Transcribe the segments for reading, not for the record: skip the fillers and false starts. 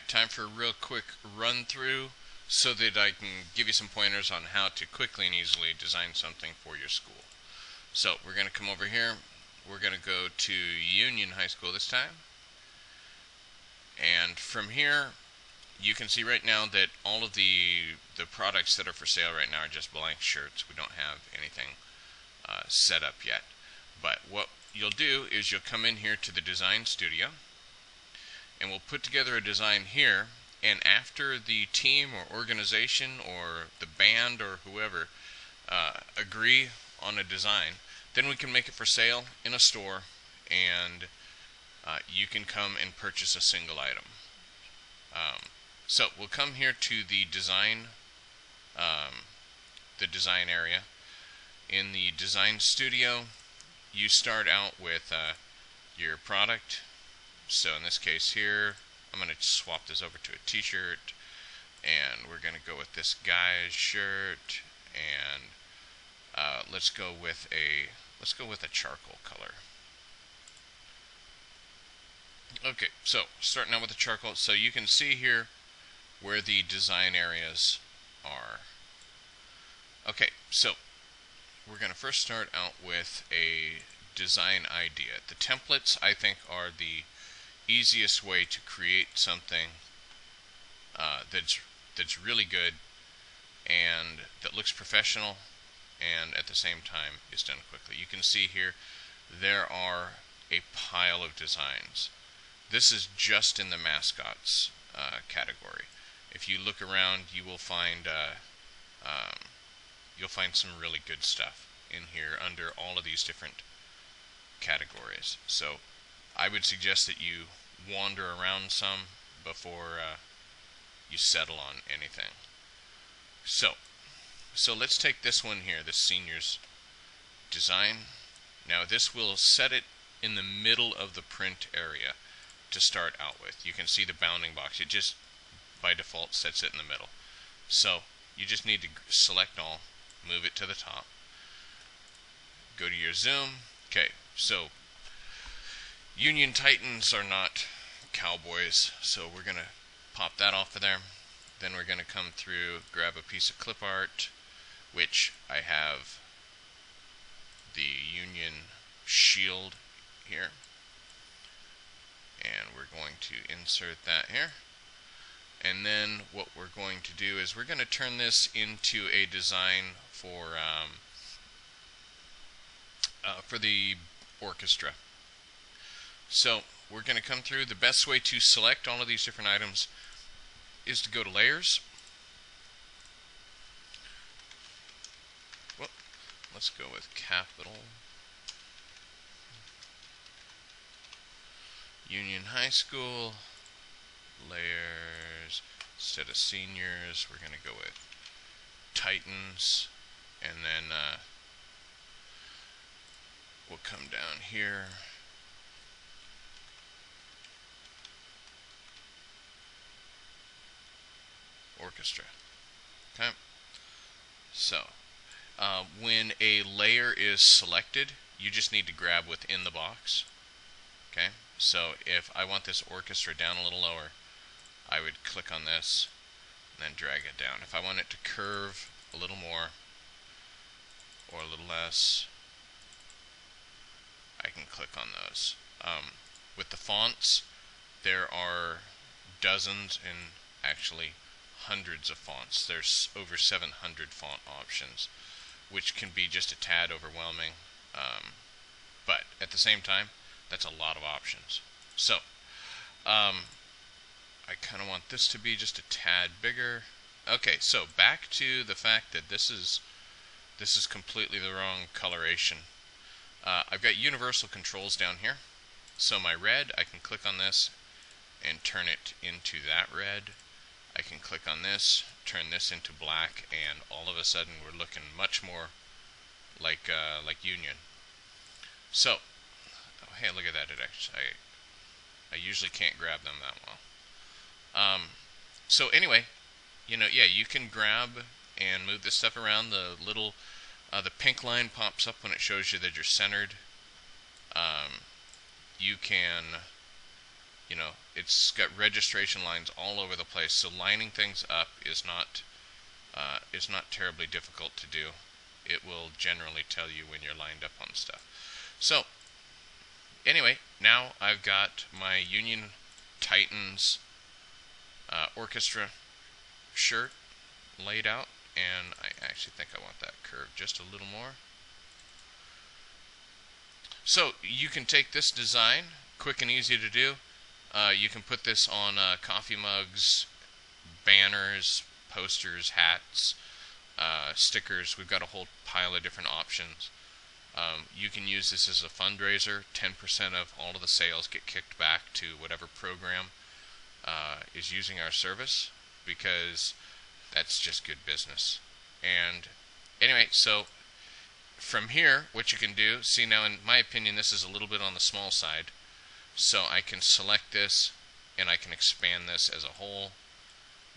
Alright, time for a real quick run through so that I can give you some pointers on how to quickly and easily design something for your school. So we're going to come over here, we're going to go to Union High School this time, and from here you can see right now that all of the products that are for sale right now are just blank shirts. We don't have anything set up yet. But what you'll do is you'll come in here to the design studio, and we'll put together a design here, and after the team or organization or the band or whoever agree on a design, then we can make it for sale in a store, and you can come and purchase a single item. So we'll come here to the design area. In the design studio, you start out with your product. So in this case here, I'm going to swap this over to a t-shirt, and we're going to go with this guy's shirt, and let's go with a charcoal color. Okay, so starting out with the charcoal, so you can see here where the design areas are. Okay, so we're going to first start out with a design idea. The templates, I think, are the easiest way to create something that's really good and that looks professional and at the same time is done quickly. You can see here there are a pile of designs. This is just in the mascots category. If you look around, you will find some really good stuff in here under all of these different categories. So I would suggest that you wander around some before you settle on anything. So let's take this one here, this seniors design. Now this will set it in the middle of the print area to start out with. You can see the bounding box. It just by default sets it in the middle. So you just need to select all, move it to the top, go to your zoom. Okay, so Union Titans are not cowboys, so we're going to pop that off of there. Then we're going to come through, grab a piece of clip art, which I have the Union shield here, and we're going to insert that here. And then what we're going to do is we're going to turn this into a design for the orchestra. So we're going to come through. The best way to select all of these different items is to go to layers. Well, let's go with capital. Union High School, layers. Instead of seniors, we're going to go with Titans, and then we'll come down here. Orchestra. Okay. So when a layer is selected, you just need to grab within the box. Okay. So if I want this orchestra down a little lower, I would click on this and then drag it down. If I want it to curve a little more or a little less, I can click on those. With the fonts, there are dozens and actually hundreds of fonts. There's over 700 font options, which can be just a tad overwhelming, but at the same time, that's a lot of options. So I kind of want this to be just a tad bigger. Okay, so back to the fact that this is completely the wrong coloration. I've got universal controls down here. So my red, I can click on this and turn it into that red. I can click on this, turn this into black, and all of a sudden we're looking much more like Union. So, oh, hey, look at that! I usually can't grab them that well. So anyway, yeah, you can grab and move this stuff around. The little the pink line pops up when it shows you that you're centered. You can it's got registration lines all over the place, so lining things up is not terribly difficult to do. It will generally tell you when you're lined up on stuff. So anyway, now I've got my Union Titans orchestra shirt laid out, and I actually think I want that curved just a little more. So you can take this design, quick and easy to do. You can put this on coffee mugs, banners, posters, hats, stickers. We've got a whole pile of different options. You can use this as a fundraiser. 10% of all of the sales get kicked back to whatever program is using our service, because that's just good business. And anyway, so from here, what you can do, see now, in my opinion, this is a little bit on the small side, so I can select this and I can expand this as a whole,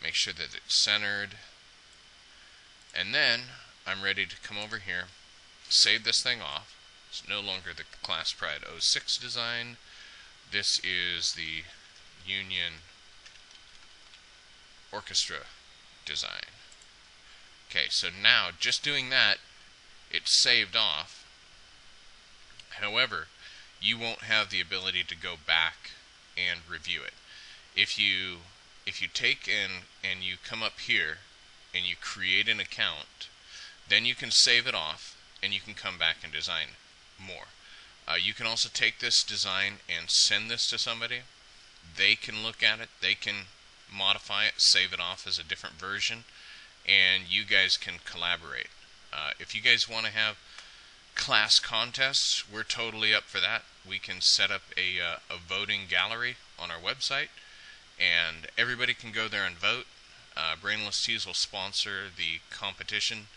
make sure that it's centered, and then I'm ready to come over here, save this thing off. It's no longer the Class Pride 06 design. This is the Union Orchestra design. Okay, so now just doing that, it's saved off. However, you won't have the ability to go back and review it. If you take and you come up here and you create an account, then you can save it off and you can come back and design more. You can also take this design and send this to somebody. They can look at it, they can modify it, save it off as a different version, and you guys can collaborate. If you guys want to have class contests, we're totally up for that. We can set up a voting gallery on our website, and everybody can go there and vote. Brainless Tees will sponsor the competition,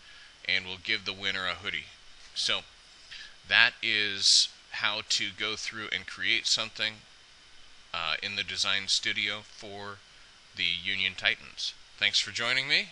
and we'll give the winner a hoodie. So that is how to go through and create something in the design studio for the Union Titans. Thanks for joining me.